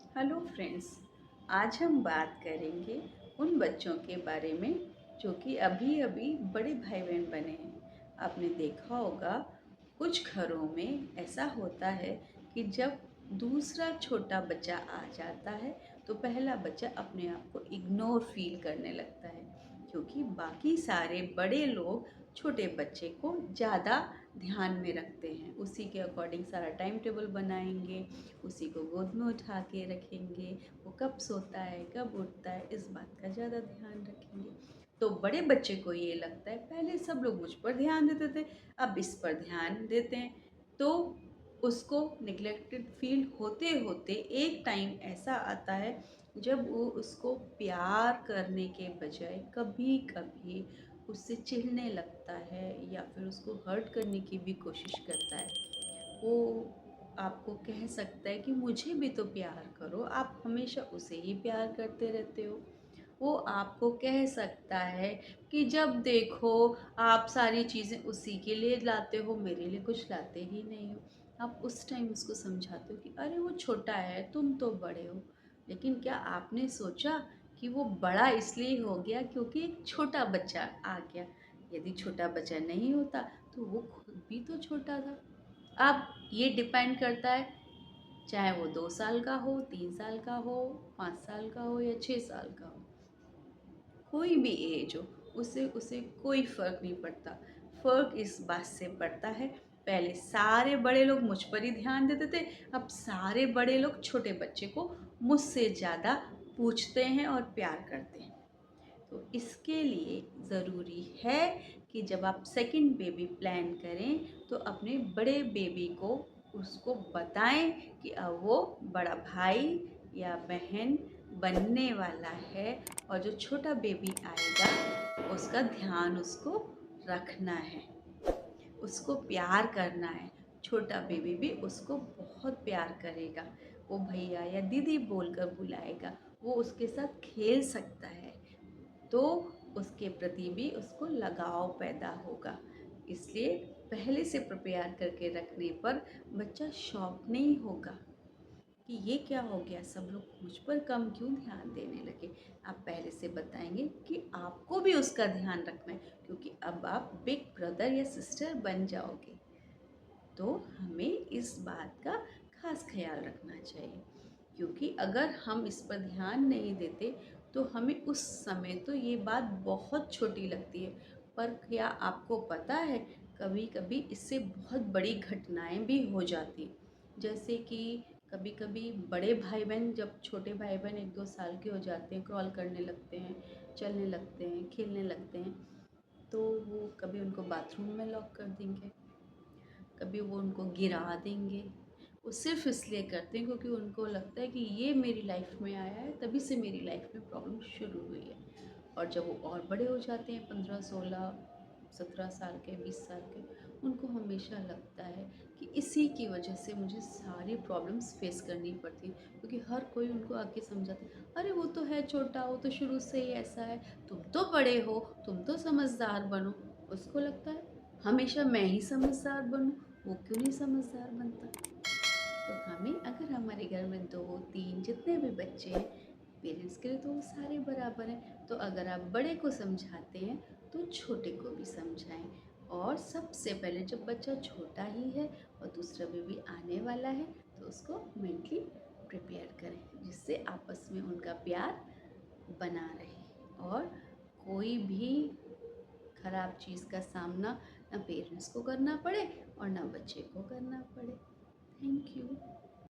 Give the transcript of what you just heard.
Hello friends. आज हम बात करेंगे उन बच्चों के बारे में जो कि अभी अभी बड़े भाई बहन बने हैं। आपने देखा होगा कुछ घरों में ऐसा होता है कि जब दूसरा छोटा बच्चा आ जाता है तो पहला बच्चा अपने आप को इग्नोर फील करने लगता है, क्योंकि बाकी सारे बड़े लोग छोटे बच्चे को ज़्यादा ध्यान में रखते हैं, उसी के अकॉर्डिंग सारा टाइम टेबल बनाएंगे, उसी को गोद में उठा के रखेंगे, वो कब सोता है कब उठता है इस बात का ज़्यादा ध्यान रखेंगे। तो बड़े बच्चे को ये लगता है पहले सब लोग मुझ पर ध्यान देते थे, अब इस पर ध्यान देते हैं, तो उसको निगलेक्टेड फील होते होते एक टाइम ऐसा आता है जब वो उसको प्यार करने के बजाय कभी कभी उससे चिढ़ने लगता है या फिर उसको हर्ट करने की भी कोशिश करता है। वो आपको कह सकता है कि मुझे भी तो प्यार करो, आप हमेशा उसे ही प्यार करते रहते हो। वो आपको कह सकता है कि जब देखो आप सारी चीज़ें उसी के लिए लाते हो, मेरे लिए कुछ लाते ही नहीं हो। आप उस टाइम उसको समझाते हो कि अरे वो छोटा है, तुम तो बड़े हो। लेकिन क्या आपने सोचा कि वो बड़ा इसलिए हो गया क्योंकि एक छोटा बच्चा आ गया? यदि छोटा बच्चा नहीं होता तो वो खुद भी तो छोटा था। अब ये डिपेंड करता है, चाहे वो 2 साल का हो, 3 साल का हो, 5 साल का हो या 6 साल का हो, कोई भी एज हो, उसे उसे कोई फ़र्क नहीं पड़ता। फ़र्क इस बात से पड़ता है, पहले सारे बड़े लोग मुझ पर ही ध्यान देते थे, अब सारे बड़े लोग छोटे बच्चे को मुझसे ज़्यादा पूछते हैं और प्यार करते हैं। तो इसके लिए ज़रूरी है कि जब आप सेकंड बेबी प्लान करें तो अपने बड़े बेबी को उसको बताएं कि अब वो बड़ा भाई या बहन बनने वाला है, और जो छोटा बेबी आएगा उसका ध्यान उसको रखना है, उसको प्यार करना है। छोटा बेबी भी उसको बहुत प्यार करेगा, वो भैया या दीदी बोलकर बुलाएगा, वो उसके साथ खेल सकता है, तो उसके प्रति भी उसको लगाव पैदा होगा। इसलिए पहले से प्रिपेयर करके रखने पर बच्चा शॉक नहीं होगा कि ये क्या हो गया, सब लोग मुझ पर कम क्यों ध्यान देने लगे। आप पहले से बताएंगे कि आपको भी उसका ध्यान रखना है, क्योंकि अब आप बिग ब्रदर या सिस्टर बन जाओगे। तो हमें इस बात का खास ख्याल रखना चाहिए, क्योंकि अगर हम इस पर ध्यान नहीं देते तो हमें उस समय तो ये बात बहुत छोटी लगती है, पर क्या आपको पता है कभी कभी इससे बहुत बड़ी घटनाएं भी हो जाती हैं। जैसे कि कभी कभी बड़े भाई बहन, जब छोटे भाई बहन 1-2 साल के हो जाते हैं, क्रॉल करने लगते हैं, चलने लगते हैं, खेलने लगते हैं, तो वो कभी उनको बाथरूम में लॉक कर देंगे, कभी वो उनको गिरा देंगे। वो सिर्फ इसलिए करते हैं क्योंकि उनको लगता है कि ये मेरी लाइफ में आया है, तभी से मेरी लाइफ में प्रॉब्लम शुरू हुई है। और जब वो और बड़े हो जाते हैं, 15, 16, 17 साल के, 20 साल के, उनको हमेशा लगता है कि इसी की वजह से मुझे सारी प्रॉब्लम्स फेस करनी पड़ती है, क्योंकि हर कोई उनको आके समझाता है अरे वो तो है छोटा, वो तो शुरू से ही ऐसा है, तुम तो बड़े हो, तुम तो समझदार बनो। उसको लगता है हमेशा मैं ही समझदार बनूं, वो क्यों नहीं समझदार बनता। तो हमें, अगर हमारे घर में 2-3 जितने भी बच्चे हैं, पेरेंट्स के लिए तो वो सारे बराबर हैं, तो अगर आप बड़े को समझाते हैं तो छोटे को भी समझाएं। और सबसे पहले जब बच्चा छोटा ही है और दूसरा बेबी आने वाला है तो उसको मेंटली प्रिपेयर करें, जिससे आपस में उनका प्यार बना रहे और कोई भी खराब चीज़ का सामना ना पेरेंट्स को करना पड़े और ना बच्चे को करना पड़े। Thank you.